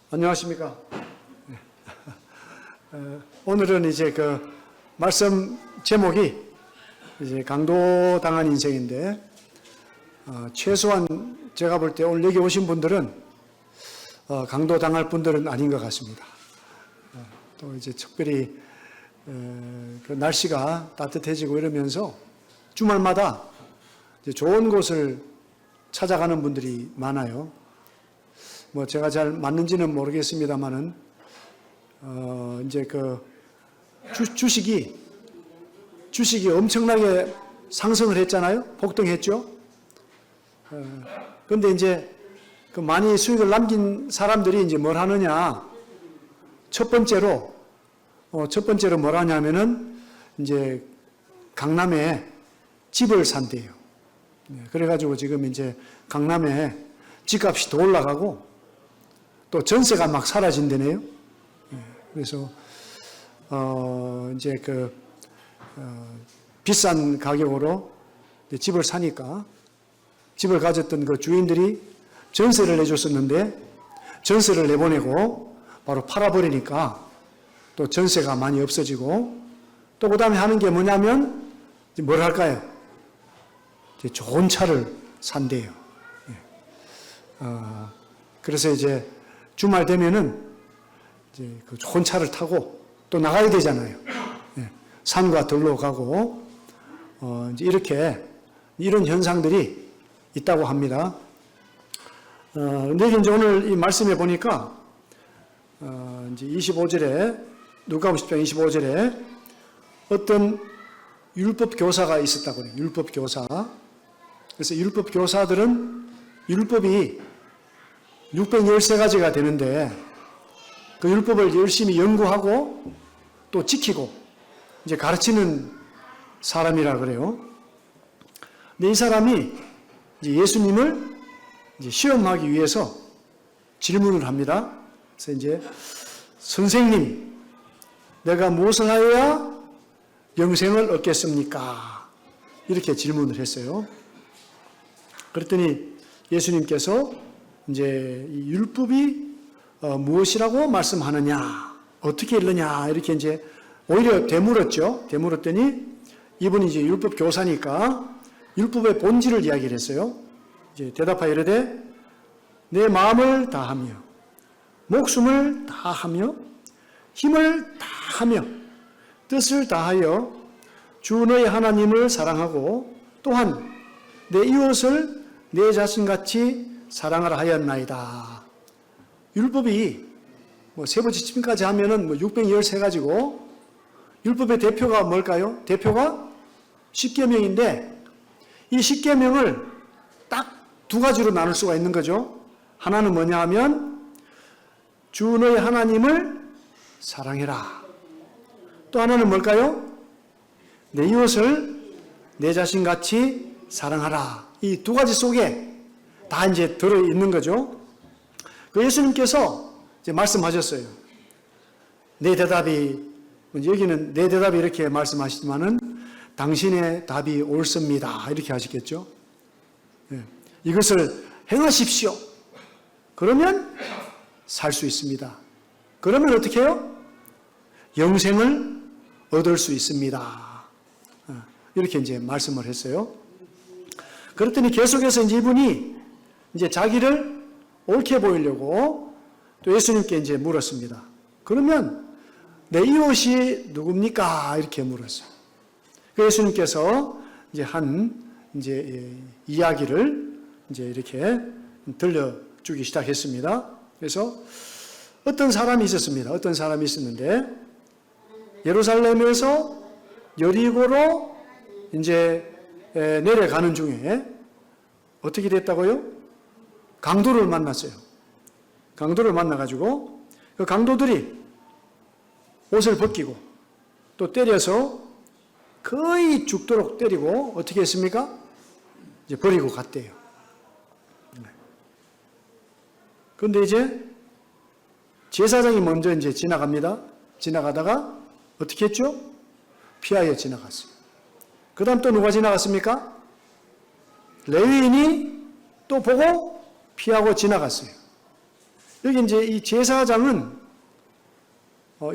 안녕하십니까. 오늘은 이제 그 말씀 제목이 이제 강도당한 인생인데, 최소한 제가 볼 때 오늘 여기 오신 분들은 강도당할 분들은 아닌 것 같습니다. 또 이제 특별히 그 날씨가 따뜻해지고 이러면서 주말마다 이제 좋은 곳을 찾아가는 분들이 많아요. 뭐 제가 잘 맞는지는 모르겠습니다만은 이제 그 주식이 엄청나게 상승을 했잖아요. 폭등했죠. 그런데 이제 그 많이 수익을 남긴 사람들이 이제 뭘 하느냐? 첫 번째로 뭘 하냐면은 이제 강남에 집을 산대요. 그래가지고 지금 이제 강남에 집값이 더 올라가고 또 전세가 막 사라진다네요. 그래서 이제 그 비싼 가격으로 집을 사니까 집을 가졌던 그 주인들이 전세를 내줬었는데 전세를 내보내고 바로 팔아버리니까 또 전세가 많이 없어지고 또 그 다음에 하는 게 뭐냐면 뭘 할까요? 이제 좋은 차를 산대요. 그래서 이제 주말 되면은 이제 그 좋은 차를 타고 또 나가야 되잖아요. 산과 들로 가고 이제 이렇게 이런 현상들이 있다고 합니다. 근데 이제 오늘 이 말씀에 보니까 이제 25절에 누가복음 10장 25절에 어떤 율법 교사가 있었다고 해요. 율법 교사. 그래서 율법 교사들은 율법이 613가지가 되는데 그 율법을 열심히 연구하고 또 지키고 이제 가르치는 사람이라 그래요. 근데 이 사람이 이제 예수님을 이제 시험하기 위해서 질문을 합니다. 그래서 이제 선생님, 내가 무엇을 하여야 영생을 얻겠습니까? 이렇게 질문을 했어요. 그랬더니 예수님께서 이제 이 율법이 무엇이라고 말씀하느냐, 어떻게 읽느냐 이렇게 이제 오히려 되물었죠. 되물었더니 이분이 이제 율법 교사니까 율법의 본질을 이야기를 했어요. 이제 대답하여 이르되 내 마음을 다하며 목숨을 다하며 힘을 다하며 뜻을 다하여 주 너의 하나님을 사랑하고 또한 내 이웃을 내 자신같이 사랑하라 하였나이다. 율법이 뭐 세부지침까지 하면은 뭐 613가지고 율법의 대표가 뭘까요? 대표가 십계명인데 이 십계명을 딱 두 가지로 나눌 수가 있는 거죠. 하나는 뭐냐 하면 주 너의 하나님을 사랑해라. 또 하나는 뭘까요? 내 이웃을 내 자신같이 사랑하라. 이 두 가지 속에 다 이제 들어있는 거죠. 그 예수님께서 이제 말씀하셨어요. 내 대답이, 여기는 내 대답이 이렇게 말씀하시지만은 당신의 답이 옳습니다. 이렇게 하시겠죠. 이것을 행하십시오. 그러면 살 수 있습니다. 그러면 어떻게 해요? 영생을 얻을 수 있습니다. 이렇게 이제 말씀을 했어요. 그랬더니 계속해서 이제 이분이 이제 자기를 옳게 보이려고 또 예수님께 이제 물었습니다. 그러면 내 이웃이 누굽니까? 이렇게 물었어요. 그 예수님께서 이제 이제 이야기를 이제 이렇게 들려주기 시작했습니다. 그래서 어떤 사람이 있었습니다. 어떤 사람이 있었는데 예루살렘에서 여리고로 이제 내려가는 중에 어떻게 됐다고요? 강도를 만났어요. 강도를 만나가지고 그 강도들이 옷을 벗기고 또 때려서 거의 죽도록 때리고 어떻게 했습니까? 이제 버리고 갔대요. 그런데 이제 제사장이 먼저 이제 지나갑니다. 지나가다가 어떻게 했죠? 피하여 지나갔어요. 그 다음 또 누가 지나갔습니까? 레위인이 또 보고 피하고 지나갔어요. 여기 이제 이 제사장은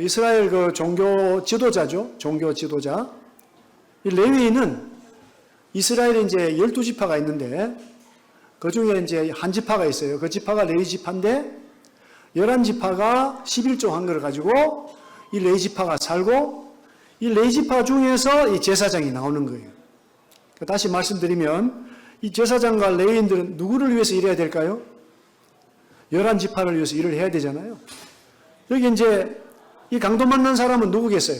이스라엘 그 종교 지도자죠. 종교 지도자. 이 레위인은 이스라엘에 이제 12지파가 있는데 그 중에 이제 한 지파가 있어요. 그 지파가 레위 지파인데 11지파가 11조 한 거를 가지고 이 레위 지파가 살고 이 레위 지파 중에서 이 제사장이 나오는 거예요. 다시 말씀드리면 이 제사장과 레위인들은 누구를 위해서 일해야 될까요? 11지파를 위해서 일을 해야 되잖아요. 여기 이제 이 강도 만난 사람은 누구겠어요?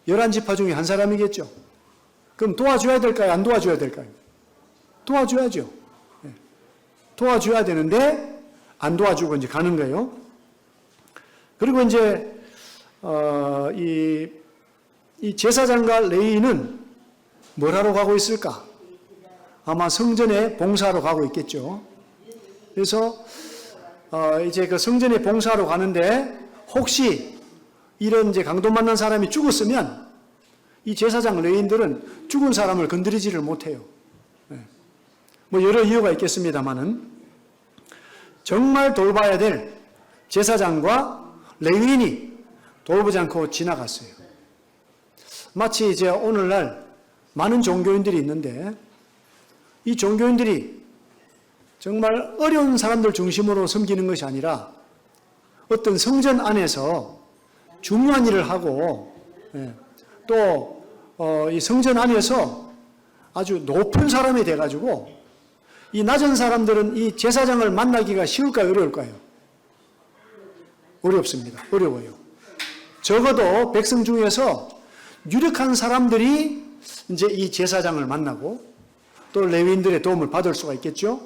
11지파 중에 한 사람이겠죠. 그럼 도와줘야 될까요? 안 도와줘야 될까요? 도와줘야죠. 네. 도와줘야 되는데 안 도와주고 이제 가는 거예요. 그리고 이제 이 제사장과 레위인은 뭘 하러 가고 있을까? 아마 성전에 봉사하러 가고 있겠죠. 그래서 이제 그 성전에 봉사하러 가는데 혹시 이런 이제 강도 만난 사람이 죽었으면 이 제사장 레위인들은 죽은 사람을 건드리지를 못해요. 네. 뭐 여러 이유가 있겠습니다만은 정말 돌봐야 될 제사장과 레위인이 돌보지 않고 지나갔어요. 마치 이제 오늘날 많은 종교인들이 있는데 이 종교인들이 정말 어려운 사람들 중심으로 섬기는 것이 아니라 어떤 성전 안에서 중요한 일을 하고 또 이 성전 안에서 아주 높은 사람이 돼가지고 이 낮은 사람들은 이 제사장을 만나기가 쉬울까요? 어려울까요? 어렵습니다. 어려워요. 적어도 백성 중에서 유력한 사람들이 이제 이 제사장을 만나고 또 레위인들의 도움을 받을 수가 있겠죠.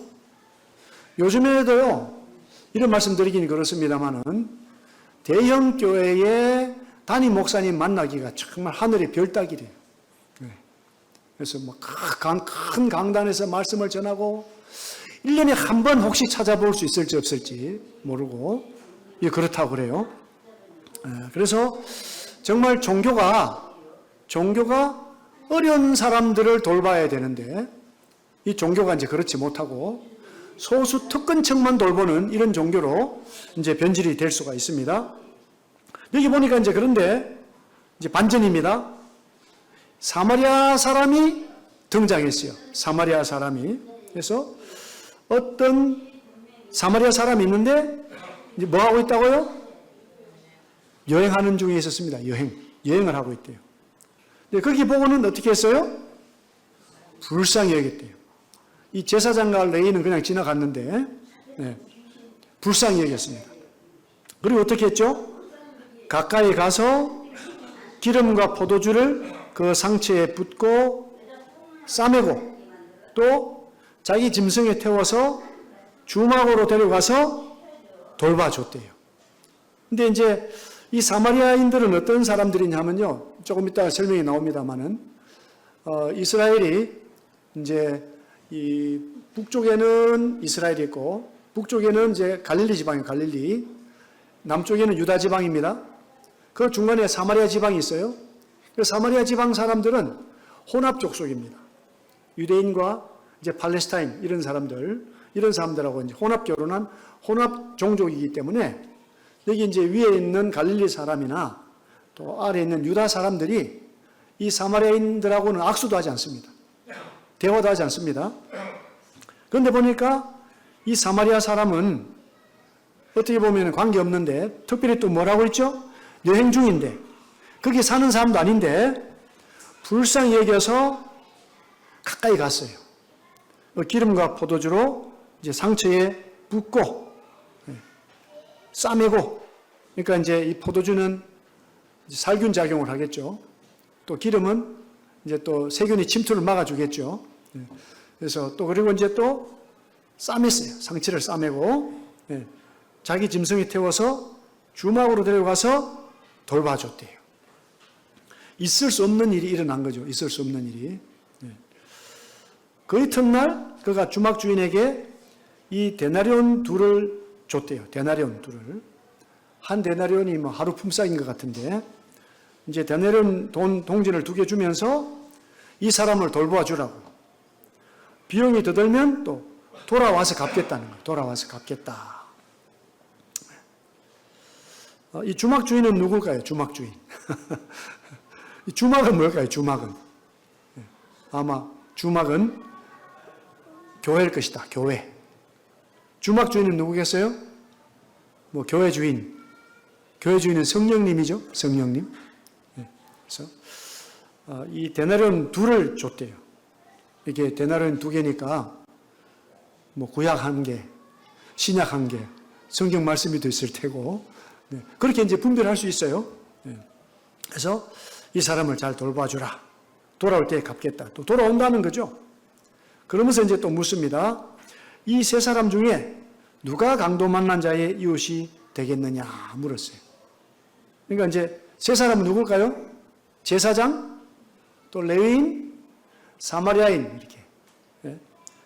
요즘에도요, 이런 말씀 드리긴 그렇습니다만은 대형 교회의 담임 목사님 만나기가 정말 하늘의 별 따기래요. 그래서 뭐 큰 강단에서 말씀을 전하고 1년에 한 번 혹시 찾아볼 수 있을지 없을지 모르고 그렇다고 그래요. 그래서 정말 종교가 어려운 사람들을 돌봐야 되는데 이 종교가 이제 그렇지 못하고 소수 특권층만 돌보는 이런 종교로 이제 변질이 될 수가 있습니다. 여기 보니까 이제 그런데 이제 반전입니다. 사마리아 사람이 등장했어요. 사마리아 사람이. 그래서 어떤 사마리아 사람이 있는데 이제 뭐 하고 있다고요? 여행하는 중에 있었습니다. 여행을 하고 있대요. 거기 보고는 어떻게 했어요? 불쌍히 여겼대요. 이 제사장과 레위는 그냥 지나갔는데 불쌍히 여겼습니다. 그리고 어떻게 했죠? 가까이 가서 기름과 포도주를 그 상처에 붓고 싸매고 또 자기 짐승에 태워서 주막으로 데려가서 돌봐줬대요. 근데 이제 이 사마리아인들은 어떤 사람들이냐면요. 조금 이따 설명이 나옵니다만은 이스라엘이 이제 이 북쪽에는 이스라엘이 있고 북쪽에는 이제 갈릴리 지방이에요. 갈릴리. 남쪽에는 유다 지방입니다. 그 중간에 사마리아 지방이 있어요. 그 사마리아 지방 사람들은 혼합 족속입니다. 유대인과 이제 팔레스타인 이런 사람들하고 이제 혼합 결혼한 혼합 종족이기 때문에 여기 이제 위에 있는 갈릴리 사람이나 또 아래에 있는 유다 사람들이 이 사마리아인들하고는 악수도 하지 않습니다. 대화도 하지 않습니다. 그런데 보니까 이 사마리아 사람은 어떻게 보면 관계없는데 특별히 또 뭐라고 있죠? 여행 중인데 거기 사는 사람도 아닌데 불쌍히 여겨서 가까이 갔어요. 기름과 포도주로 이제 상처에 붓고 싸매고 그러니까 이제 이 포도주는 살균 작용을 하겠죠. 또 기름은 이제 또 세균이 침투를 막아주겠죠. 그래서 또 그리고 이제 또 싸맸어요. 상처를 싸매고 자기 짐승에 태워서 주막으로 데려가서 돌봐줬대요. 있을 수 없는 일이 일어난 거죠. 있을 수 없는 일이. 그 이튿날 그가 주막 주인에게 이 데나리온 둘을 줬대요. 데나리온 둘을. 한 데나리온이 뭐 하루 품삯인 것 같은데 이제 데나리온 동전을 2개 주면서 이 사람을 돌보아 주라고. 비용이 더 들면 또 돌아와서 갚겠다는 거예요. 돌아와서 갚겠다. 이 주막 주인은 누굴까요? 주막 주인. 이 주막은 뭘까요? 주막은. 아마 주막은 교회일 것이다. 교회. 주막 주인은 누구겠어요? 뭐 교회 주인. 교회 주인은 성령님이죠. 성령님. 그래서 이 데나리온 2를 줬대요. 이게 데나리온 2개니까 뭐 구약 1개, 신약 1개, 성경 말씀이 더 있을 테고 그렇게 이제 분별할 수 있어요. 그래서 이 사람을 잘 돌봐주라. 돌아올 때 갚겠다. 또 돌아온다는 거죠. 그러면서 이제 또 묻습니다. 이 세 사람 중에 누가 강도 만난 자의 이웃이 되겠느냐 물었어요. 그러니까 이제 세 사람은 누굴까요? 제사장, 또 레위인, 사마리아인 이렇게.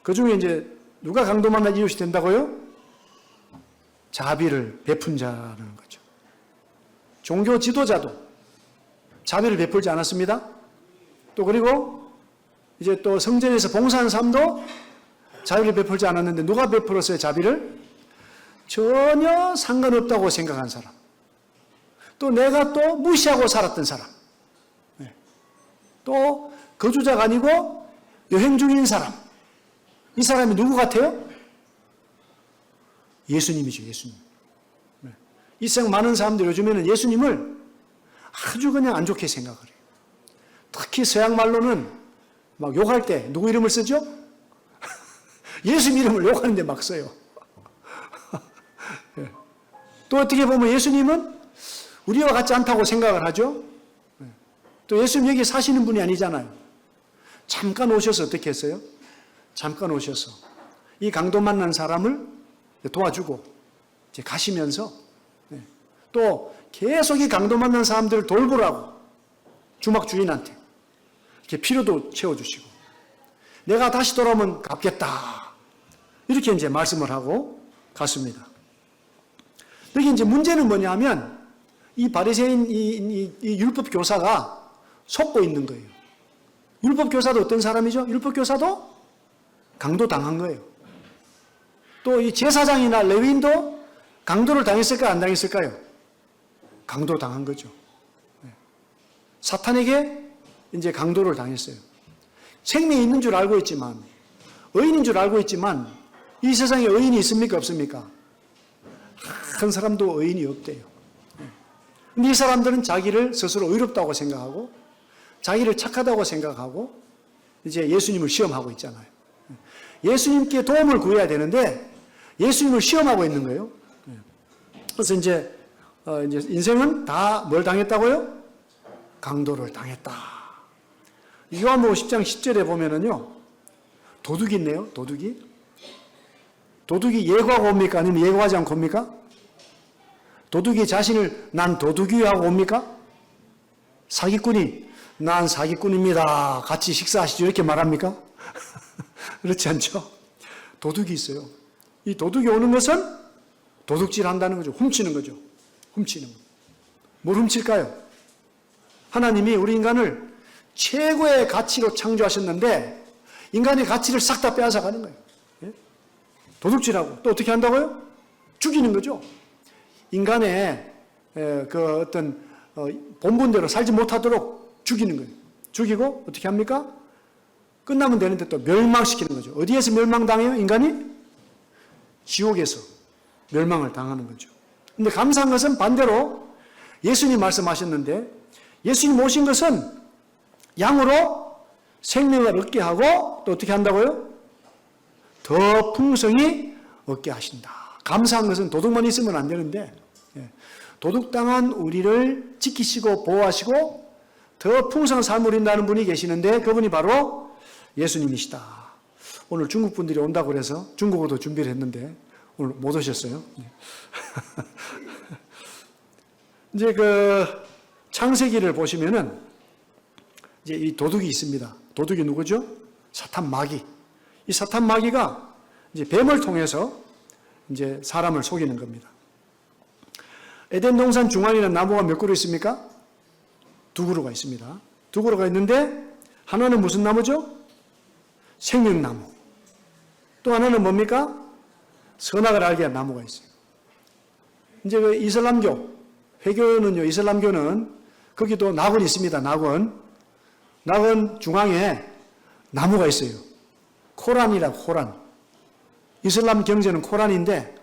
그 중에 이제 누가 강도 만난 이웃이 된다고요? 자비를 베푼 자라는 거죠. 종교 지도자도 자비를 베풀지 않았습니다. 또 그리고 이제 또 성전에서 봉사하는 사람도 자비를 베풀지 않았는데 누가 베풀었어요? 자비를? 전혀 상관없다고 생각한 사람. 또 내가 또 무시하고 살았던 사람. 또 거주자가 아니고 여행 중인 사람. 이 사람이 누구 같아요? 예수님이죠. 예수님. 이 세상 많은 사람들 요즘에는 예수님을 아주 그냥 안 좋게 생각을 해요. 특히 서양 말로는 막 욕할 때 누구 이름을 쓰죠? 예수님 이름을 욕하는데 막 써요. 또 어떻게 보면 예수님은 우리와 같지 않다고 생각을 하죠. 또 예수님 여기 사시는 분이 아니잖아요. 잠깐 오셔서 어떻게 했어요? 잠깐 오셔서 이 강도 만난 사람을 도와주고 이제 가시면서 또 계속 이 강도 만난 사람들을 돌보라고 주막 주인한테 이렇게 필요도 채워주시고 내가 다시 돌아오면 갚겠다 이렇게 이제 말씀을 하고 갔습니다. 여기 이제 문제는 뭐냐면 이 바리새인 이 율법 교사가 속고 있는 거예요. 율법 교사도 어떤 사람이죠? 율법 교사도 강도 당한 거예요. 또 이 제사장이나 레위인도 강도를 당했을까요? 안 당했을까요? 강도 당한 거죠. 사탄에게 이제 강도를 당했어요. 생명이 있는 줄 알고 있지만, 의인인 줄 알고 있지만, 이 세상에 의인이 있습니까? 없습니까? 한 사람도 의인이 없대요. 근데 이 사람들은 자기를 스스로 의롭다고 생각하고, 자기를 착하다고 생각하고, 이제 예수님을 시험하고 있잖아요. 예수님께 도움을 구해야 되는데, 예수님을 시험하고 있는 거예요. 그래서 이제 인생은 다 뭘 당했다고요? 강도를 당했다. 요한복음 10장 10절에 보면은요, 도둑이 있네요, 도둑이. 도둑이 예고하고 옵니까? 아니면 예고하지 않고 옵니까? 도둑이 자신을 난 도둑이 하고 옵니까? 사기꾼이 난 사기꾼입니다. 같이 식사하시죠. 이렇게 말합니까? 그렇지 않죠? 도둑이 있어요. 이 도둑이 오는 것은 도둑질 한다는 거죠. 훔치는 거죠. 훔치는 거. 뭘 훔칠까요? 하나님이 우리 인간을 최고의 가치로 창조하셨는데 인간의 가치를 싹 다 빼앗아가는 거예요. 예? 도둑질하고 또 어떻게 한다고요? 죽이는 거죠. 인간의 그 어떤 본분대로 살지 못하도록 죽이는 거예요. 죽이고 어떻게 합니까? 끝나면 되는데 또 멸망시키는 거죠. 어디에서 멸망당해요? 인간이? 지옥에서 멸망을 당하는 거죠. 근데 감사한 것은 반대로 예수님 말씀하셨는데 예수님 오신 것은 양으로 생명을 얻게 하고 또 어떻게 한다고요? 더 풍성히 얻게 하신다. 감사한 것은 도둑만 있으면 안 되는데 도둑당한 우리를 지키시고 보호하시고 더 풍성한 삶을 누린다는 분이 계시는데 그분이 바로 예수님이시다. 오늘 중국 분들이 온다고 그래서 중국어도 준비를 했는데 오늘 못 오셨어요. 이제 그 창세기를 보시면은 이제 이 도둑이 있습니다. 도둑이 누구죠? 사탄 마귀. 이 사탄 마귀가 이제 뱀을 통해서 이제 사람을 속이는 겁니다. 에덴 동산 중앙에는 나무가 몇 그루 있습니까? 2그루가 있습니다. 2그루가 있는데 하나는 무슨 나무죠? 생명나무. 또 하나는 뭡니까? 선악을 알게 한 나무가 있어요. 이제 그 이슬람교 회교는요, 이슬람교는 거기도 낙원이 있습니다. 낙원 중앙에 나무가 있어요. 코란이라고, 코란. 이슬람 경제는 코란인데,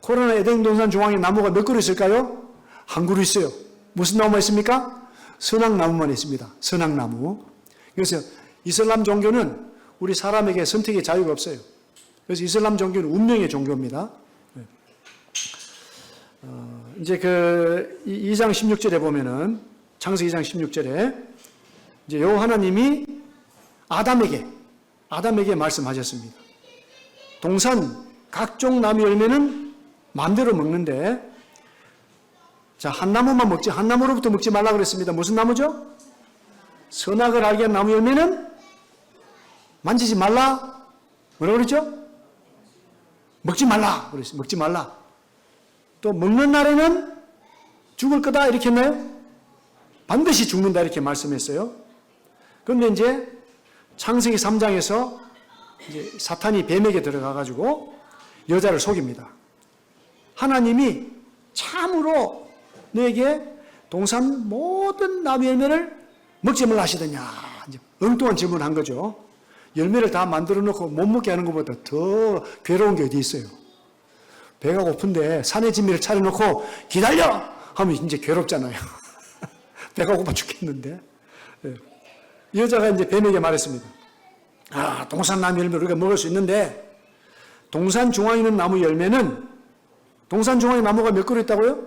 코란의 에덴 동산 중앙에 나무가 몇 그루 있을까요? 한 그루 있어요. 무슨 나무가 있습니까? 선악나무만 있습니다. 선악나무. 그래서 이슬람 종교는 우리 사람에게 선택의 자유가 없어요. 그래서 이슬람 종교는 운명의 종교입니다. 이제 2장 16절에 보면은, 창세기 2장 16절에, 이제 여호와 하나님이 아담에게 말씀하셨습니다. 동산 각종 나무 열매는 마음대로 먹는데, 자, 한 나무만 먹지, 한 나무로부터 먹지 말라 그랬습니다. 무슨 나무죠? 선악을 알게 한 나무 열매는 만지지 말라. 뭐라고 그랬죠? 먹지 말라. 그랬어요. 먹지 말라. 또 먹는 날에는 죽을 거다 이렇게 했나요? 반드시 죽는다 이렇게 말씀했어요. 그런데 이제 창세기 3장에서 이제 사탄이 뱀에게 들어가가지고 여자를 속입니다. 하나님이 참으로 너에게 동산 모든 나무 열매를 먹지 말라 하시더냐. 이제 엉뚱한 질문을 한 거죠. 열매를 다 만들어 놓고 못 먹게 하는 것보다 더 괴로운 게 어디 있어요. 배가 고픈데 산의 진미를 차려놓고 기다려! 하면 이제 괴롭잖아요. 배가 고파 죽겠는데. 여자가 이제 뱀에게 말했습니다. 동산 나무 열매를 우리가 먹을 수 있는데, 동산 중앙에 있는 나무 열매는, 동산 중앙에 나무가 몇 그루 있다고요?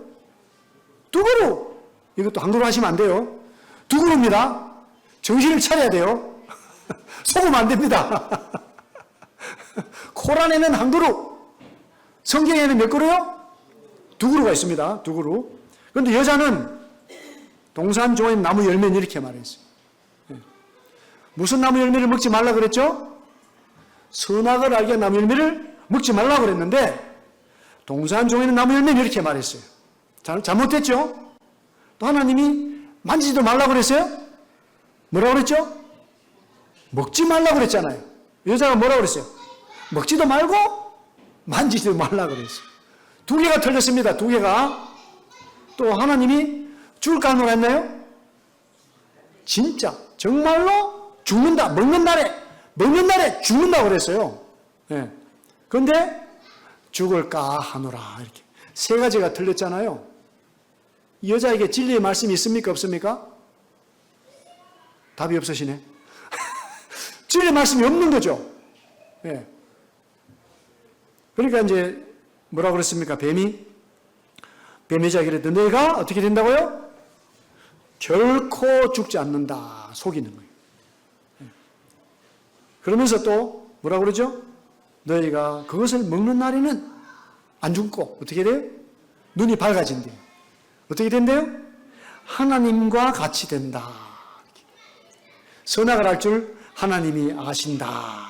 2그루! 이것도 한 그루 하시면 안 돼요. 2그루입니다. 정신을 차려야 돼요. 속으면 안 됩니다. 코란에는 1그루, 성경에는 몇 그루요? 2그루가 있습니다. 2그루. 그런데 여자는 동산 중앙에 있는 나무 열매는 이렇게 말했어요. 무슨 나무 열매를 먹지 말라 그랬죠? 선악을 알게 한 나무 열매를 먹지 말라 그랬는데, 동산 중에 있는 나무 열매는 이렇게 말했어요. 잘못됐죠? 또 하나님이 만지지도 말라 그랬어요? 뭐라고 그랬죠? 먹지 말라 그랬잖아요. 여자가 뭐라고 그랬어요? 먹지도 말고 만지지도 말라 그랬어요. 2개가 틀렸습니다. 2개가. 또 하나님이 죽을까 하노라 했나요? 진짜 정말로 죽는다. 먹는 날에 죽는다 그랬어요. 네. 그런데 죽을까 하노라 이렇게 3가지가 틀렸잖아요. 여자에게 진리의 말씀이 있습니까? 없습니까? 답이 없으시네. 진리의 말씀이 없는 거죠. 네. 그러니까 이제 뭐라고 그랬습니까? 뱀이 여자에게 그랬더니 너희가 어떻게 된다고요? 결코 죽지 않는다. 속이는 거예요. 그러면서 또 뭐라고 그러죠? 너희가 그것을 먹는 날에는 안 죽고 어떻게 돼요? 눈이 밝아진대요. 어떻게 된대요? 하나님과 같이 된다. 선악을 알 줄 하나님이 아신다.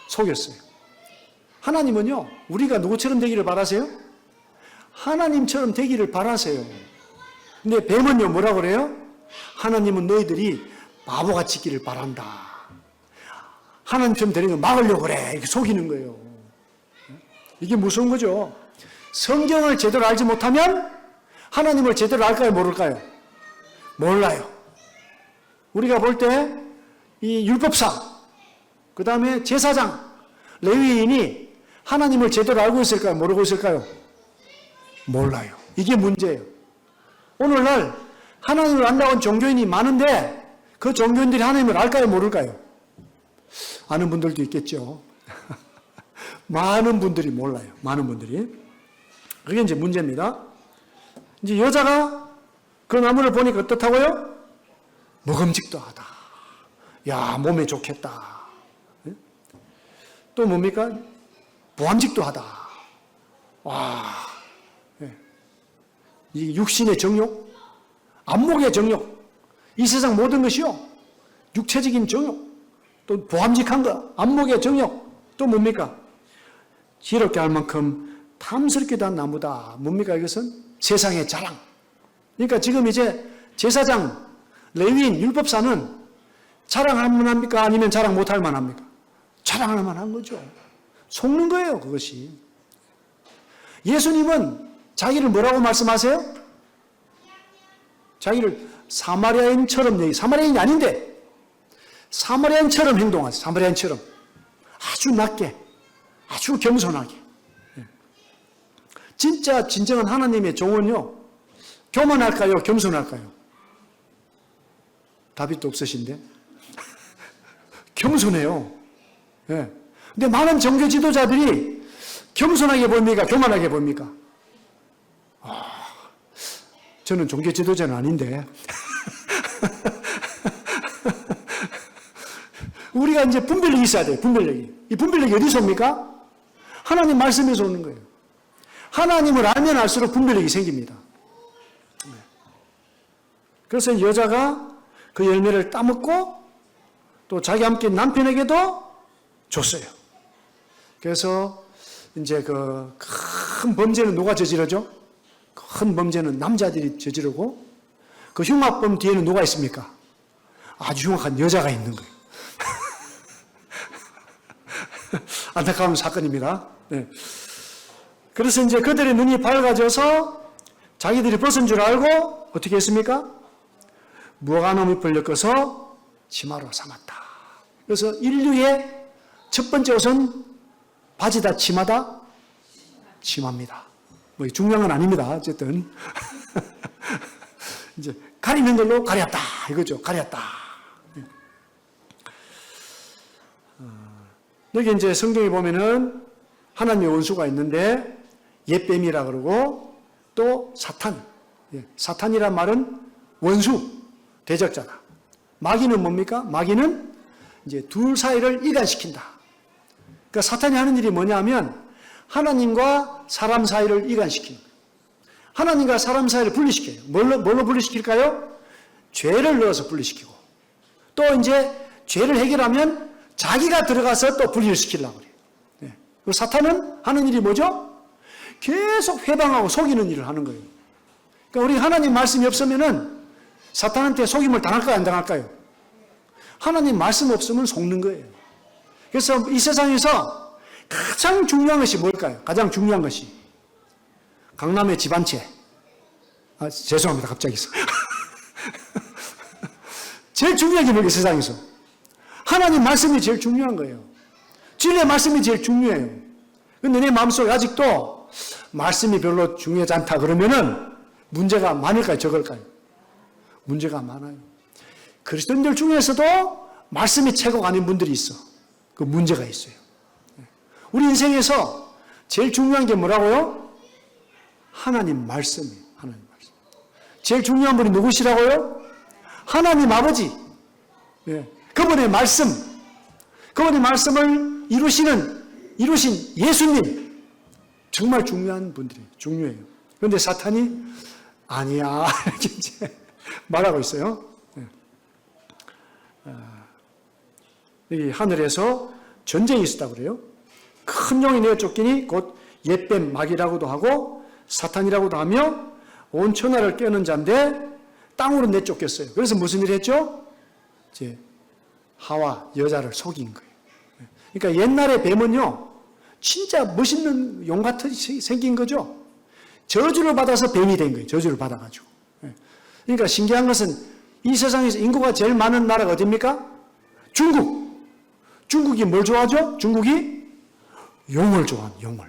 속였어요. 하나님은요, 우리가 누구처럼 되기를 바라세요? 하나님처럼 되기를 바라세요. 근데 뱀은요, 뭐라고 그래요? 하나님은 너희들이 바보같이 있기를 바란다. 하나님처럼 되는 거 막으려고 그래. 이렇게 속이는 거예요. 이게 무서운 거죠. 성경을 제대로 알지 못하면 하나님을 제대로 알까요? 모를까요? 몰라요. 우리가 볼 때 이 율법상, 그 다음에 제사장, 레위인이 하나님을 제대로 알고 있을까요? 모르고 있을까요? 몰라요. 이게 문제예요. 오늘날 하나님을 안다고 하는 종교인이 많은데 그 종교인들이 하나님을 알까요? 모를까요? 아는 분들도 있겠죠. 많은 분들이 몰라요. 많은 분들이. 그게 이제 문제입니다. 이제 여자가 그 나무를 보니까 어떻다고요? 먹음직도 하다. 야, 몸에 좋겠다. 또 뭡니까? 보암직도 하다. 와, 이 육신의 정욕, 안목의 정욕, 이 세상 모든 것이요. 육체적인 정욕, 또 보암직한 거, 안목의 정욕, 또 뭡니까? 지혜롭게 할 만큼 탐스럽기도 한 나무다. 뭡니까 이것은? 세상의 자랑. 그러니까 지금 이제 제사장, 레위인, 율법사는 자랑할 만합니까? 아니면 자랑 못할 만합니까? 자랑할 만한 거죠. 속는 거예요, 그것이. 예수님은 자기를 뭐라고 말씀하세요? 자기를 사마리아인처럼 사마리아인이 아닌데 사마리아인처럼 행동하세요. 사마리아인처럼 아주 낮게, 아주 겸손하게. 진짜 진정한 하나님의 종은요, 교만할까요? 겸손할까요? 답이 또 없으신데? 겸손해요. 예. 근데 많은 종교 지도자들이 겸손하게 봅니까? 교만하게 봅니까? 저는 종교 지도자는 아닌데. 우리가 이제 분별력이 있어야 돼요. 분별력이. 이 분별력이 어디서 옵니까? 하나님 말씀에서 오는 거예요. 하나님을 알면 알수록 분별력이 생깁니다. 그래서 여자가 그 열매를 따먹고 또 자기 함께 남편에게도 줬어요. 그래서 이제 그 큰 범죄는 누가 저지르죠? 큰 범죄는 남자들이 저지르고 그 흉악범 뒤에는 누가 있습니까? 아주 흉악한 여자가 있는 거예요. 안타까운 사건입니다. 네. 그래서 이제 그들의 눈이 밝아져서 자기들이 벗은 줄 알고 어떻게 했습니까? 무화과나무 잎을 엮어서 치마로 삼았다. 그래서 인류의 첫 번째 옷은 바지다, 치마다? 치마입니다. 뭐 중요한 건 아닙니다. 어쨌든 이제 가리는 걸로 가렸다 이거죠. 가렸다. 여기 이제 성경에 보면은 하나님의 원수가 있는데 옛뱀이라 그러고 또 사탄. 사탄이란 말은 원수, 대적자다. 마귀는 뭡니까? 마귀는 이제 둘 사이를 이간시킨다. 그러니까 사탄이 하는 일이 뭐냐면 하나님과 사람 사이를 이간시키는 거예요. 하나님과 사람 사이를 분리시켜요. 뭘로 분리시킬까요? 죄를 넣어서 분리시키고 또 이제 죄를 해결하면 자기가 들어가서 또 분리를 시키려고 그래요. 네. 사탄은 하는 일이 뭐죠? 계속 회방하고 속이는 일을 하는 거예요. 그러니까 우리 하나님 말씀이 없으면은 사탄한테 속임을 당할까요? 안 당할까요? 하나님 말씀 없으면 속는 거예요. 그래서 이 세상에서 가장 중요한 것이 뭘까요? 가장 중요한 것이 강남의 집 한 채. 죄송합니다. 갑자기. 제일 중요한 게 뭐예요? 세상에서. 하나님 말씀이 제일 중요한 거예요. 진리의 말씀이 제일 중요해요. 근데 내 마음속에 아직도 말씀이 별로 중요하지 않다 그러면은 문제가 많을까요? 적을까요? 문제가 많아요. 그리스도인들 중에서도 말씀이 최고가 아닌 분들이 있어. 그 문제가 있어요. 우리 인생에서 제일 중요한 게 뭐라고요? 하나님 말씀이에요. 하나님 말씀. 제일 중요한 분이 누구시라고요? 하나님 아버지. 예. 그분의 말씀. 그분의 말씀을 이루신 예수님. 정말 중요한 분들이에요. 중요해요. 그런데 사탄이 아니야. 이렇게 이제 말하고 있어요. 이 하늘에서 전쟁이 있었다고 그래요. 큰 용이 내어 쫓기니 곧 옛뱀 마귀라고도 하고 사탄이라고도 하며 온 천하를 깨는 자인데 땅으로 내쫓겼어요. 그래서 무슨 일을 했죠? 이제 하와 여자를 속인 거예요. 그러니까 옛날에 뱀은요, 진짜 멋있는 용 같이 생긴 거죠. 저주를 받아서 뱀이 된 거예요. 저주를 받아가지고. 그러니까 신기한 것은 이 세상에서 인구가 제일 많은 나라가 어디입니까? 중국. 중국이 뭘 좋아하죠? 중국이 용을 좋아하는 용을.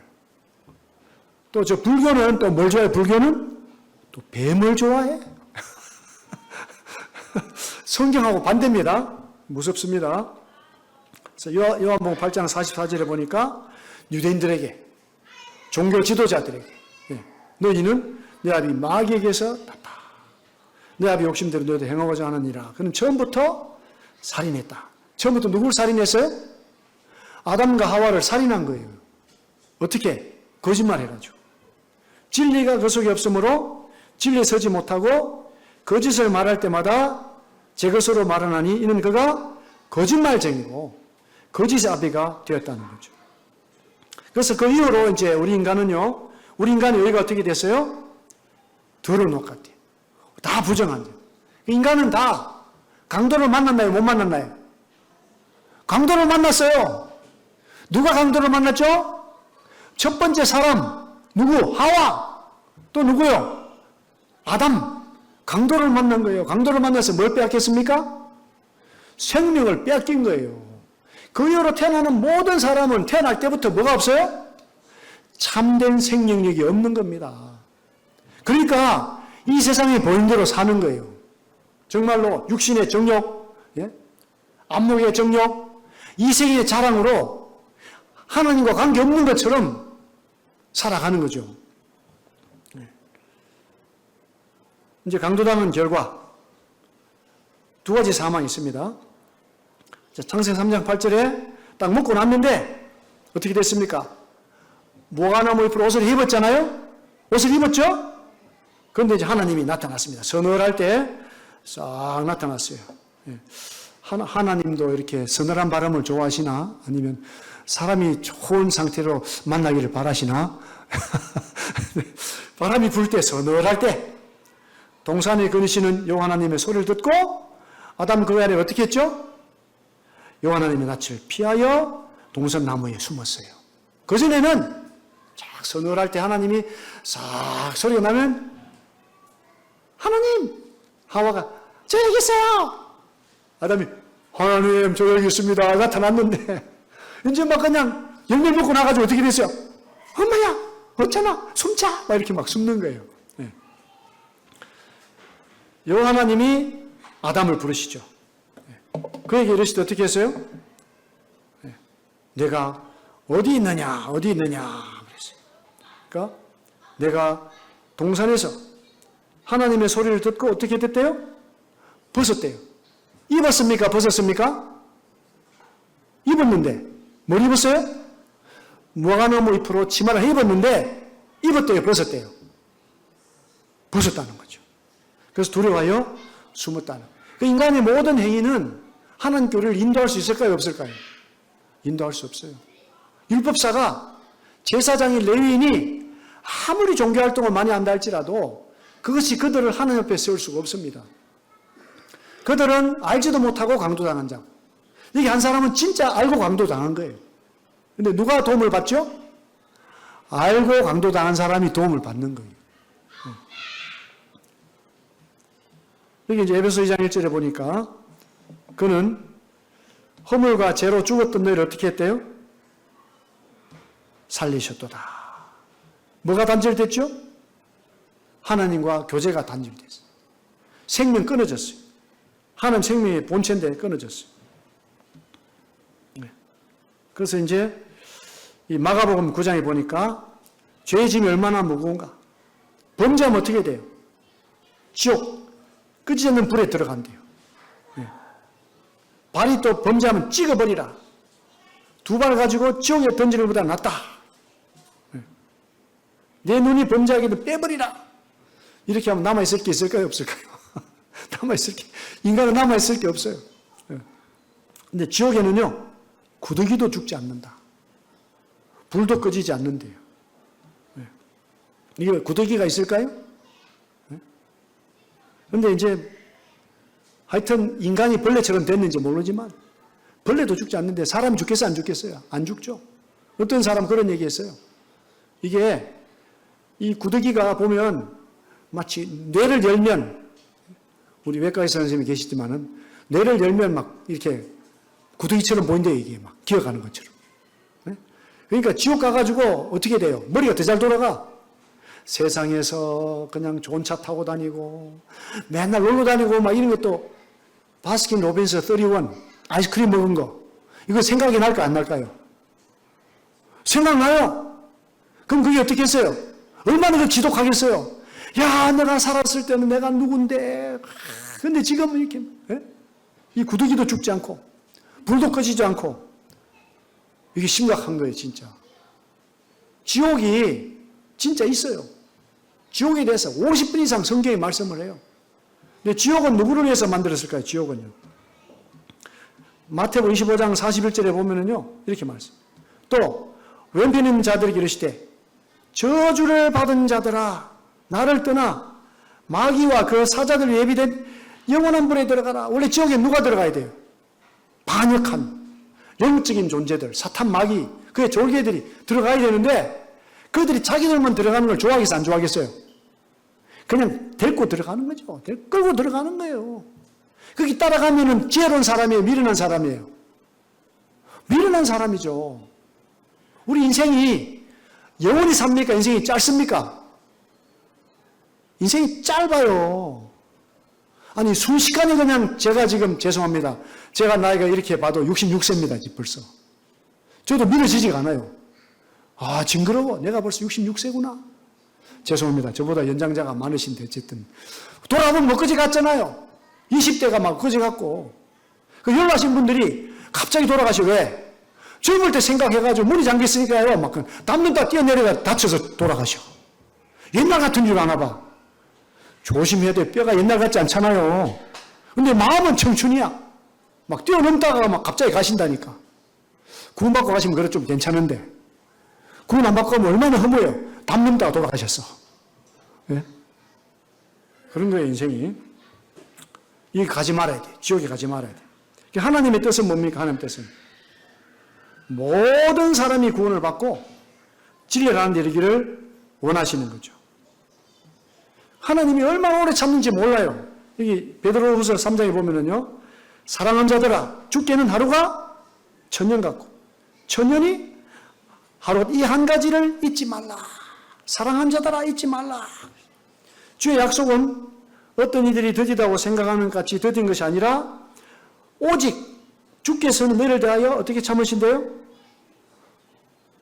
또 저 불교는 또 뭘 좋아해? 불교는 또 뱀을 좋아해. 성경하고 반대입니다. 무섭습니다. 그래서 요한복음 8장 44절에 보니까 유대인들에게, 종교 지도자들에게, 너희는 내 아비 마귀에게서 났다. 내 아비 욕심대로 너희도 행하고자 하느니라. 그는 처음부터 살인했다. 처음부터 누굴 살인했어요? 아담과 하와를 살인한 거예요. 어떻게? 거짓말해가지고. 진리가 그 속에 없으므로 진리에 서지 못하고 거짓을 말할 때마다 제 것으로 말하나니 이는 그가 거짓말쟁이고 거짓의 아비가 되었다는 거죠. 그래서 그 이후로 이제 우리 인간의 여기가 어떻게 됐어요? 더러운 옷 같아요. 다 부정한대요. 인간은 다 강도를 만났나요? 못 만났나요? 강도를 만났어요. 누가 강도를 만났죠? 첫 번째 사람 누구? 하와. 또 누구요? 아담. 강도를 만난 거예요. 강도를 만나서 뭘 빼앗겼습니까? 생명을 빼앗긴 거예요. 그 이후로 태어나는 모든 사람은 태어날 때부터 뭐가 없어요? 참된 생명력이 없는 겁니다. 그러니까 이 세상에 보이는 대로 사는 거예요. 정말로 육신의 정욕, 안목의 정욕, 이생의 자랑으로 하나님과 관계없는 것처럼 살아가는 거죠. 이제 강도당한 결과 두 가지 사망이 있습니다. 창세기 3장 8절에 딱 먹고 났는데 어떻게 됐습니까? 무화과나무 잎으로 옷을 입었잖아요? 옷을 입었죠? 그런데 이제 하나님이 나타났습니다. 서늘할 때 싹 나타났어요. 하나님도 이렇게 서늘한 바람을 좋아하시나? 아니면 사람이 좋은 상태로 만나기를 바라시나? 바람이 불 때, 서늘할 때 동산에 거니시는 여호와 하나님의 소리를 듣고 아담 그 아래 어떻게 했죠? 여호와 하나님의 낯을 피하여 동산 나무에 숨었어요. 그전에는 쫙 서늘할 때 하나님이 싹 소리가 나면 하나님! 하와가 저 여기 있어요! 아담이 하나님 저 여기 있습니다. 나타났는데 이제 막 그냥 열매 먹고 나가지고 어떻게 됐어요? 엄마야 어쩌나 숨자! 막 이렇게 막 숨는 거예요. 네. 여호와 하나님이 아담을 부르시죠. 그에게 이르시되 어떻게 했어요? 내가 어디 있느냐 어디 있느냐 그랬어요. 그러니까 내가 동산에서 하나님의 소리를 듣고 어떻게 됐대요? 벗었대요. 입었습니까? 벗었습니까? 입었는데 뭘 입었어요? 무화과나무 잎으로 치마를 입었는데 입었대요? 벗었대요? 벗었다는 거죠. 그래서 두려워하여 숨었다는 거예요. 그 인간의 모든 행위는 하나님께 우리를 인도할 수 있을까요? 없을까요? 인도할 수 없어요. 율법사가 제사장인 레위인이 아무리 종교활동을 많이 한다 할지라도 그것이 그들을 하나님 앞에 세울 수가 없습니다. 그들은 알지도 못하고 강도당한 자. 여기 한 사람은 진짜 알고 강도당한 거예요. 근데 누가 도움을 받죠? 알고 강도당한 사람이 도움을 받는 거예요. 여기 이제 에베소 2장 1절에 보니까 그는 허물과 죄로 죽었던 너희를 어떻게 했대요? 살리셨도다. 뭐가 단절됐죠? 하나님과 교제가 단절됐어요. 생명 끊어졌어요. 하나님 생명의 본체인데 끊어졌어요. 그래서 이제 이 마가복음 9장에 보니까 죄의 짐이 얼마나 무거운가. 범죄하면 어떻게 돼요? 지옥, 끄지 않는 불에 들어간대요. 발이 또 범죄하면 찍어버리라. 두 발 가지고 지옥에 던지는 것보다 낫다. 내 눈이 범죄하기도 빼버리라. 이렇게 하면 남아있을 게 있을까요? 없을까요? 남아있을 게, 인간은 남아있을 게 없어요. 근데 지옥에는요, 구더기도 죽지 않는다. 불도 꺼지지 않는데요. 이게 구더기가 있을까요? 근데 이제 하여튼 인간이 벌레처럼 됐는지 모르지만 벌레도 죽지 않는데 사람이 죽겠어요? 안 죽겠어요? 안 죽죠. 어떤 사람 그런 얘기 했어요. 이게 이 구더기가 보면 마치 뇌를 열면 우리 외과 의사 선생님이 계시지만은 뇌를 열면 막 이렇게 구더기처럼 보인대요. 이게 막 기어가는 것처럼. 그러니까 지옥 가가지고 어떻게 돼요? 머리가 더 잘 돌아가. 세상에서 그냥 좋은 차 타고 다니고 맨날 놀러 다니고 막 이런 것도 바스킨 로빈스 31 아이스크림 먹은 거 이거 생각이 날까 안 날까요? 생각나요. 그럼 그게 어떻게 했어요? 얼마나 그 지독하겠어요? 야, 내가 살았을 때는 내가 누군데. 근데 지금은 이렇게 이 구더기도 죽지 않고 불도 꺼지지 않고 이게 심각한 거예요, 진짜. 지옥이 진짜 있어요. 지옥에 대해서 50분 이상 성경에 말씀을 해요. 근데 지옥은 누구를 위해서 만들었을까요? 지옥은요. 마태복음 25장 41절에 보면은요, 이렇게 말씀. 또 왼편 있는 자들에게 이르시되 저주를 받은 자들아 나를 떠나 마귀와 그 사자들 예비된 영원한 불에 들어가라. 원래 지옥에 누가 들어가야 돼요? 반역한 영적인 존재들, 사탄, 마귀, 그의 졸개들이 들어가야 되는데 그들이 자기들만 들어가는 걸 좋아하겠어요? 안 좋아하겠어요? 그냥 데리고 들어가는 거죠. 끌고 들어가는 거예요. 거기 따라가면은 지혜로운 사람이에요? 미련한 사람이에요? 미련한 사람이죠. 우리 인생이 영원히 삽니까? 인생이 짧습니까? 인생이 짧아요. 아니, 순식간에 그냥 제가 지금 죄송합니다. 제가 나이가 이렇게 봐도 66세입니다. 벌써. 저도 믿어지지가 않아요. 아, 징그러워. 내가 벌써 66세구나. 죄송합니다. 저보다 연장자가 많으신데 어쨌든. 돌아보면 뭐 그지 같잖아요. 20대가 막 그지 같고. 그 연락하신 분들이 갑자기 돌아가시 왜? 젊을 때 생각해가지고 문이 잠겼으니까요. 막 담는다 뛰어내려가 다쳐서 돌아가셔. 옛날 같은 줄 아나 봐. 조심해야 돼. 뼈가 옛날 같지 않잖아요. 근데 마음은 청춘이야. 막 뛰어넘다가 막 갑자기 가신다니까. 구원받고 가시면 그래 좀 괜찮은데. 구원 안 받고 가면 얼마나 허무해요. 담넘다가 돌아가셨어. 예? 그런 거예요, 인생이. 이게 가지 말아야 돼. 지옥에 가지 말아야 돼. 하나님의 뜻은 뭡니까? 하나님의 뜻은. 모든 사람이 구원을 받고 진리라는 데 이르기를 원하시는 거죠. 하나님이 얼마나 오래 참는지 몰라요. 여기 베드로후서 3장에 보면은요. 사랑하는 자들아 주께는 하루가 천년 같고 천년이 하루 이 한 가지를 잊지 말라. 사랑하는 자들아 잊지 말라. 주의 약속은 어떤 이들이 더디다고 생각하는 것 같이 더딘 것이 아니라 오직 주께서는 너를 대하여 어떻게 참으신대요?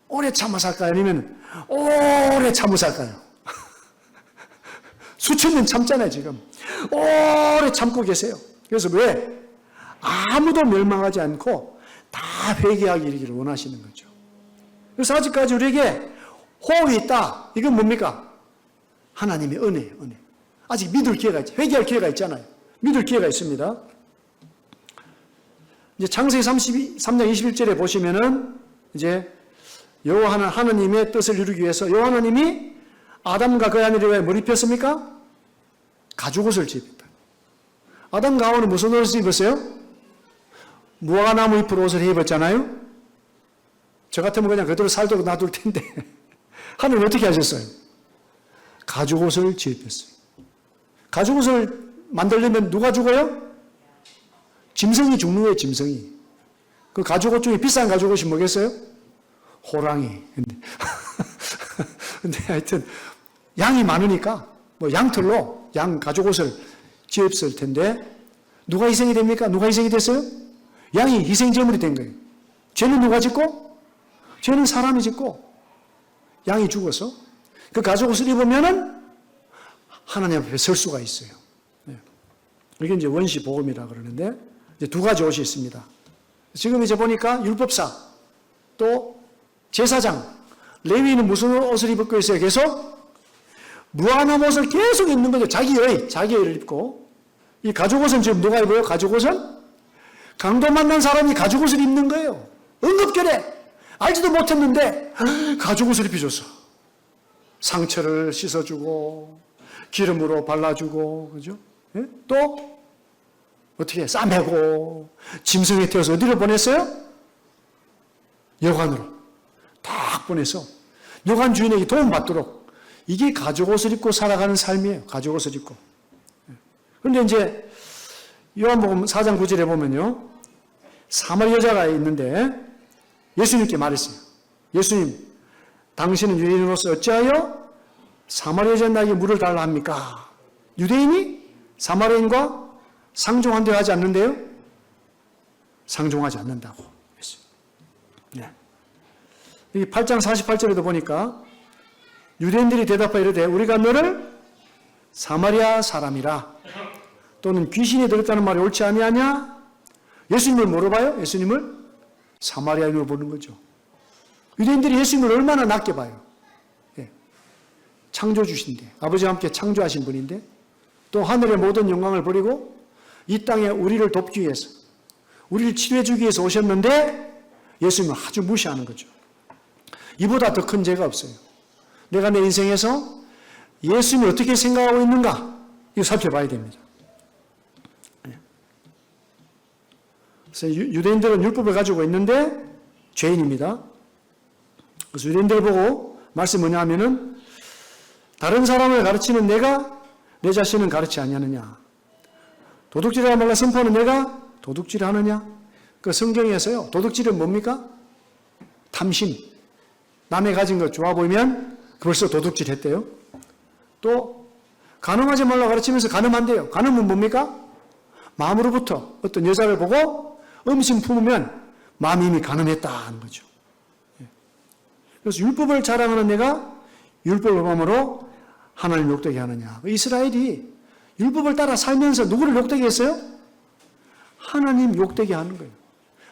오래 참아 살까요? 아니면 오래 참아 살까요? 수천 년 참잖아요, 지금. 오래 참고 계세요. 그래서 왜? 아무도 멸망하지 않고 다 회개하기 이르기를 원하시는 거죠. 그래서 아직까지 우리에게 호흡이 있다. 이건 뭡니까? 하나님의 은혜예요, 은혜. 아직 믿을 기회가 있죠. 회개할 기회가 있잖아요. 믿을 기회가 있습니다. 이제 창세기 3장 21절에 보시면은 이제 여호와 하나님의 뜻을 이루기 위해서 여호와 하나님이 아담과 그의 아내를 왜 뭘 입혔습니까? 가죽옷을 입혔다. 아담과 하와는 무슨 옷을 입었어요? 무화과나무 잎으로 옷을 입었잖아요. 저 같으면 그냥 그대로 살도록 놔둘 텐데 하나님 어떻게 하셨어요? 가죽옷을 입혔어요. 가죽옷을 만들려면 누가 죽어요? 짐승이 죽는 거예요, 짐승이. 그 가죽옷 중에 비싼 가죽옷이 뭐겠어요? 호랑이. 근데 하여튼 양이 많으니까 뭐 양털로 양 가죽옷을 지었을 텐데 누가 희생이 됩니까? 누가 희생이 됐어요? 양이 희생제물이 된 거예요. 죄는 누가 짓고? 죄는 사람이 짓고 양이 죽어서 그 가죽옷을 입으면은 하나님 앞에 설 수가 있어요. 네. 이게 이제 원시 복음이라 그러는데 이제 두 가지 옷이 있습니다. 지금 이제 보니까 율법사 또 제사장 레위인은 무슨 옷을 입고 있어요? 계속 무화과나무 옷을 계속 입는 거죠. 자기의 의를 입고. 이 가죽옷은 지금 누가 입어요? 가죽옷은 강도 만난 사람이 가죽옷을 입는 거예요. 응급결에 알지도 못했는데 가죽옷을 입혀줬어. 상처를 씻어주고 기름으로 발라주고 그죠? 예? 또 어떻게 싸매고 짐승에 태워서 어디로 보냈어요? 여관으로 딱 보내서 여관 주인에게 도움받도록 이게 가죽옷을 입고 살아가는 삶이에요. 가죽옷을 입고. 그런데 이제 요한복음 4장 9절에 보면요. 사마리 여자가 있는데 예수님께 말했어요. 예수님, 당신은 유대인으로서 어찌하여 사마리 여자 나에게 물을 달라 합니까? 유대인이 사마리인과 상종한다고 하지 않는데요? 상종하지 않는다고 했어요. 네. 이 8장 48절에도 보니까 유대인들이 대답하여 이르되 우리가 너를 사마리아 사람이라 또는 귀신이 들었다는 말이 옳지 아니하냐? 예수님을 뭐로 봐요? 예수님을 사마리아인으로 보는 거죠. 유대인들이 예수님을 얼마나 낮게 봐요. 예. 창조주신데 아버지와 함께 창조하신 분인데 또 하늘의 모든 영광을 버리고 이 땅에 우리를 돕기 위해서 우리를 치료해 주기 위해서 오셨는데 예수님을 아주 무시하는 거죠. 이보다 더 큰 죄가 없어요. 내가 내 인생에서 예수님을 어떻게 생각하고 있는가 이거 살펴봐야 됩니다. 그래서 유대인들은 율법을 가지고 있는데 죄인입니다. 그래서 유대인들 보고 말씀이 뭐냐 하면은 다른 사람을 가르치는 내가 내 자신은 가르치 아니하느냐. 도둑질하라 말라 선포하는 내가 도둑질하느냐. 그 성경에서요, 도둑질은 뭡니까? 탐심. 남의 가진 것 좋아 보이면 벌써 도둑질 했대요. 또 간음하지 말라 가르치면서 간음한대요. 간음은 뭡니까? 마음으로부터 어떤 여자를 보고 음심 품으면 마음이 이미 간음했다 하는 거죠. 그래서 율법을 자랑하는 내가 율법을 범함으로 하나님 욕되게 하느냐. 이스라엘이 율법을 따라 살면서 누구를 욕되게 했어요? 하나님 욕되게 하는 거예요.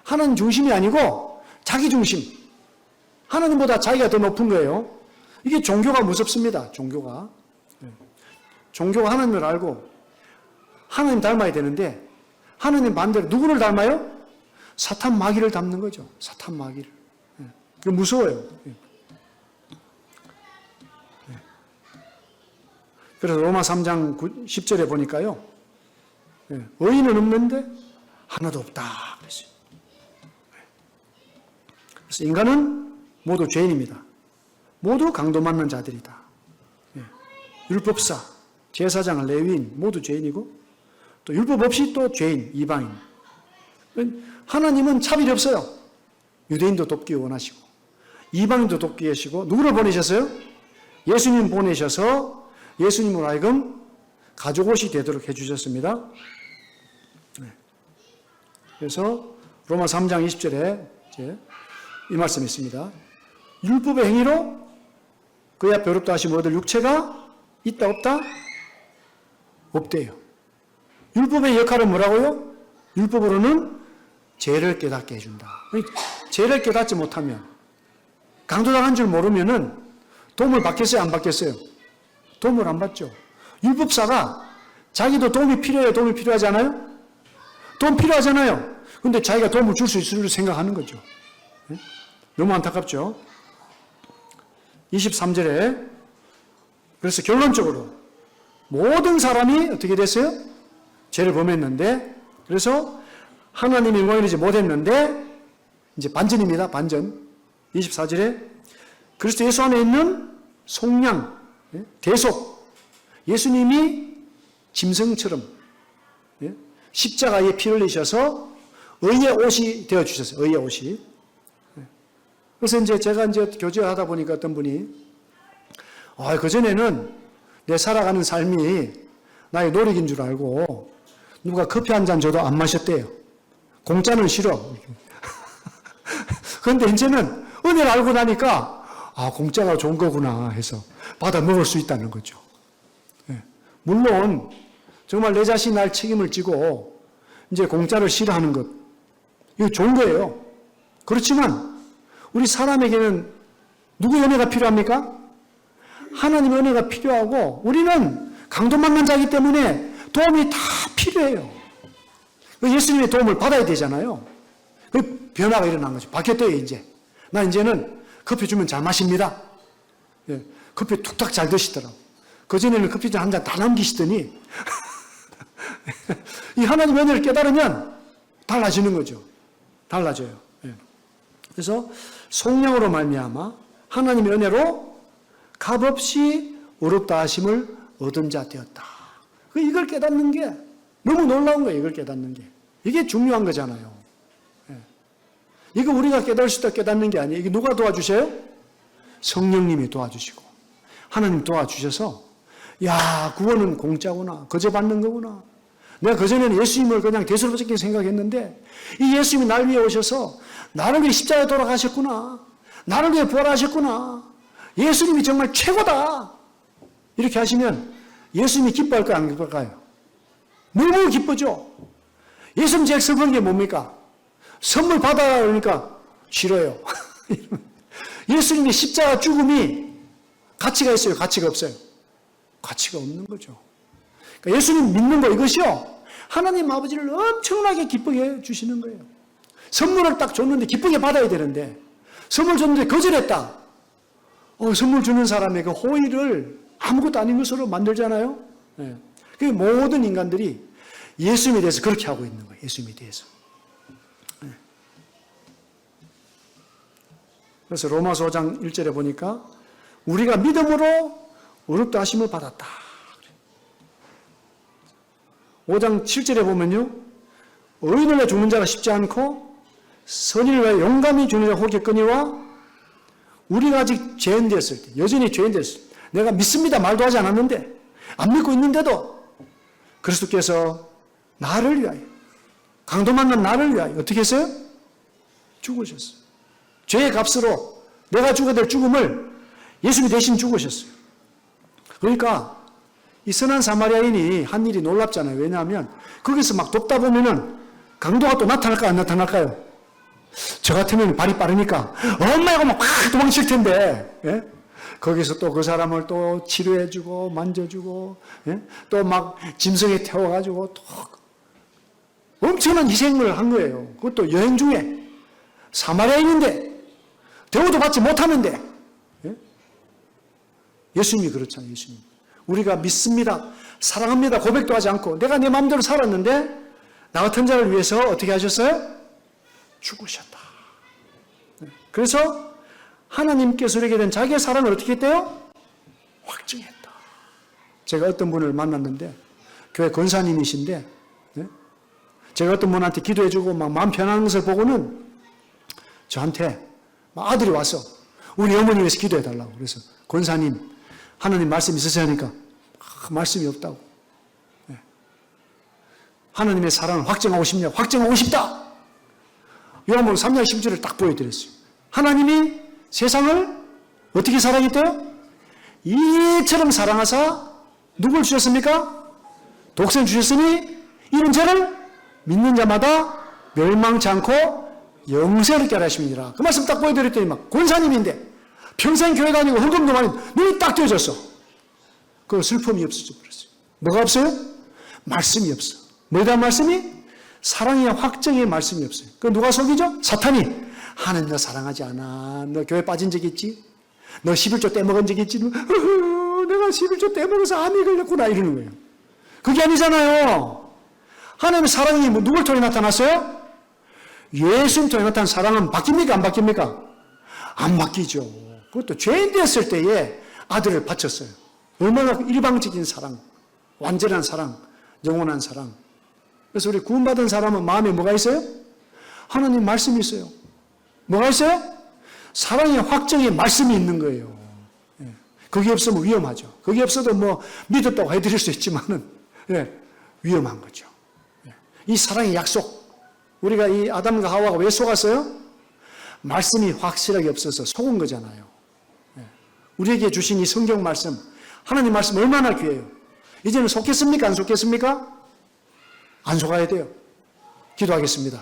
하나님 중심이 아니고 자기 중심. 하나님보다 자기가 더 높은 거예요. 이게 종교가 무섭습니다. 종교가. 종교가 하나님을 알고 하나님 닮아야 되는데 하나님 반대로 누구를 닮아요? 사탄 마귀를 닮는 거죠. 사탄 마귀를. 그게 무서워요. 그래서 로마 3장 10절에 보니까요. 의인은 없는데 하나도 없다. 그랬어요. 그래서 인간은 모두 죄인입니다. 모두 강도 맞는 자들이다. 율법사, 제사장, 레위인 모두 죄인이고 또 율법 없이 또 죄인, 이방인. 하나님은 차별이 없어요. 유대인도 돕기 원하시고 이방인도 돕기 하시고 누구를 보내셨어요? 예수님 보내셔서 예수님으로 하여금 가족옷이 되도록 해주셨습니다. 그래서 로마 3장 20절에 이제 이 말씀이 있습니다. 율법의 행위로 그의 앞에 어렵다 하시면 얻을 육체가 있다 없다? 없대요. 율법의 역할은 뭐라고요? 율법으로는 죄를 깨닫게 해준다. 죄를 깨닫지 못하면 강도당한 줄 모르면은 도움을 받겠어요? 안 받겠어요? 도움을 안 받죠. 율법사가 자기도 도움이 필요해요? 도움이 필요하지 않아요? 도움 필요하잖아요. 근데 자기가 도움을 줄 수 있을 줄 생각하는 거죠. 너무 안타깝죠. 23절에 그래서 결론적으로 모든 사람이 어떻게 됐어요? 죄를 범했는데 그래서 하나님의 영광을 이루지 못했는데 이제 반전입니다. 반전. 24절에 그리스도 예수 안에 있는 속량, 대속. 예수님이 짐승처럼 십자가에 피 흘리셔서 의의 옷이 되어 주셨어요. 의의 옷이. 그래서 이제 제가 이제 교제하다 보니까 어떤 분이 그전에는 내 살아가는 삶이 나의 노력인 줄 알고 누가 커피 한 잔 줘도 안 마셨대요. 공짜는 싫어. 그런데 이제는 은혜를 알고 나니까 공짜가 좋은 거구나 해서 받아 먹을 수 있다는 거죠. 물론 정말 내 자신이 날 책임을 지고 이제 공짜를 싫어하는 것 이거 좋은 거예요. 그렇지만 우리 사람에게는 누구의 은혜가 필요합니까? 하나님의 은혜가 필요하고 우리는 강도 만난 자이기 때문에 도움이 다 필요해요. 예수님의 도움을 받아야 되잖아요. 그 변화가 일어난 거죠. 바뀌었대요, 이제. 나 이제는 커피 주면 잘 마십니다. 커피 툭탁 잘 드시더라고. 그전에는 커피 한 잔 다 남기시더니 이 하나님의 은혜를 깨달으면 달라지는 거죠. 달라져요. 그래서 속량으로 말미암아 하나님의 은혜로 값없이 의롭다 하심을 얻은 자 되었다. 이걸 깨닫는 게 너무 놀라운 거예요. 이걸 깨닫는 게. 이게 중요한 거잖아요. 이거 우리가 깨달을 수 있다 깨닫는 게 아니에요. 이게 누가 도와주셔요? 성령님이 도와주시고 하나님 도와주셔서 구원은 공짜구나. 거저 받는 거구나. 내가 그전에는 예수님을 그냥 대수롭게 생각했는데 이 예수님이 날 위해 오셔서 나를 위해 십자가에 돌아가셨구나. 나를 위해 부활하셨구나. 예수님이 정말 최고다. 이렇게 하시면 예수님이 기뻐할까요? 안 기뻐할까요? 너무 기쁘죠. 예수님 제일 슬픈 게 뭡니까? 선물 받아라 그러니까 싫어요. 예수님의 십자가 죽음이 가치가 있어요? 가치가 없어요? 가치가 없는 거죠. 그러니까 예수님 믿는 거 이것이요. 하나님 아버지를 엄청나게 기쁘게 해주시는 거예요. 선물을 딱 줬는데 기쁘게 받아야 되는데 선물 줬는데 거절했다. 선물 주는 사람의 그 호의를 아무것도 아닌 것으로 만들잖아요. 그 모든 인간들이 예수님에 대해서 그렇게 하고 있는 거예요. 예수님에 대해서. 그래서 로마서 5장 1절에 보니까 우리가 믿음으로 의롭다 하심을 받았다. 5장 7절에 보면요. 의인을 위하여 죽는 자가 쉽지 않고 선인을 위하여 용감히 죽는 자가 혹였거니와 우리가 아직 죄인 되었을 때, 여전히 죄인 되었을 때, 내가 믿습니다 말도 하지 않았는데, 안 믿고 있는데도 그리스도께서 나를 위하여, 강도 만난 나를 위하여 어떻게 했어요? 죽으셨어요. 죄의 값으로 내가 죽어야 될 죽음을 예수님이 대신 죽으셨어요. 그러니까 이 선한 사마리아인이 한 일이 놀랍잖아요. 왜냐하면 거기서 막 돕다 보면은 강도가 또 나타날까요? 안 나타날까요? 저 같으면 발이 빠르니까 엄마가 막 도망칠 텐데, 예? 거기서 또 그 사람을 또 치료해주고 만져주고, 예? 또 막 짐승에 태워가지고 또 엄청난 희생을 한 거예요. 그것도 여행 중에 사마리아인인데 대우도 받지 못하는데, 예? 예수님이 그렇잖아요. 예수님. 우리가 믿습니다, 사랑합니다 고백도 하지 않고 내가 내 마음대로 살았는데 나 같은 자를 위해서 어떻게 하셨어요? 죽으셨다. 그래서 하나님께서 우리에게 된 자기의 사랑을 어떻게 했대요? 확증했다. 제가 어떤 분을 만났는데 교회 권사님이신데, 네? 제가 어떤 분한테 기도해주고 막 마음 편안한 것을 보고는 저한테 아들이 와서 우리 어머니 위해서 기도해달라고. 그래서 권사님 하나님 말씀 있으세요 하니까 말씀이 없다고. 네. 하나님의 사랑을 확증하고 싶냐? 확증하고 싶다. 요한복음 3장 10절을 딱 보여드렸어요. 하나님이 세상을 어떻게 사랑했대요? 이처럼 사랑하사 누굴 주셨습니까? 독생 주셨으니 이런 죄를 믿는 자마다 멸망치 않고 영생을 깨라 하심이니라. 그 말씀 딱 보여드렸더니 막 권사님인데 평생 교회 다니고 헌금도 많이 눈이 딱 뜨여졌어. 그 슬픔이 없어져 버렸어요. 뭐가 없어요? 말씀이 없어. 뭐에 대한 말씀이? 사랑의 확정의 말씀이 없어요. 그 누가 속이죠? 사탄이. 하나님 너 사랑하지 않아. 너 교회 빠진 적 있지? 너 11조 떼먹은 적 있지? 내가 11조 떼먹어서 암이 걸렸구나 이러는 거예요. 그게 아니잖아요. 하나님의 사랑이 누굴 통해 나타났어요? 예수님 통해 나타난 사랑은 바뀝니까? 안 바뀝니까? 안 바뀌죠. 그것도 죄인 되었을 때에 아들을 바쳤어요. 얼마나 일방적인 사랑, 완전한 사랑, 영원한 사랑. 그래서 우리 구원받은 사람은 마음에 뭐가 있어요? 하나님 말씀이 있어요. 뭐가 있어요? 사랑의 확정의 말씀이 있는 거예요. 그게 없으면 위험하죠. 그게 없어도 뭐 믿었다고 해드릴 수 있지만은, 위험한 거죠. 이 사랑의 약속. 우리가 이 아담과 하와가 왜 속았어요? 말씀이 확실하게 없어서 속은 거잖아요. 우리에게 주신 이 성경 말씀, 하나님 말씀 얼마나 귀해요. 이제는 속겠습니까? 안 속겠습니까? 안 속아야 돼요. 기도하겠습니다.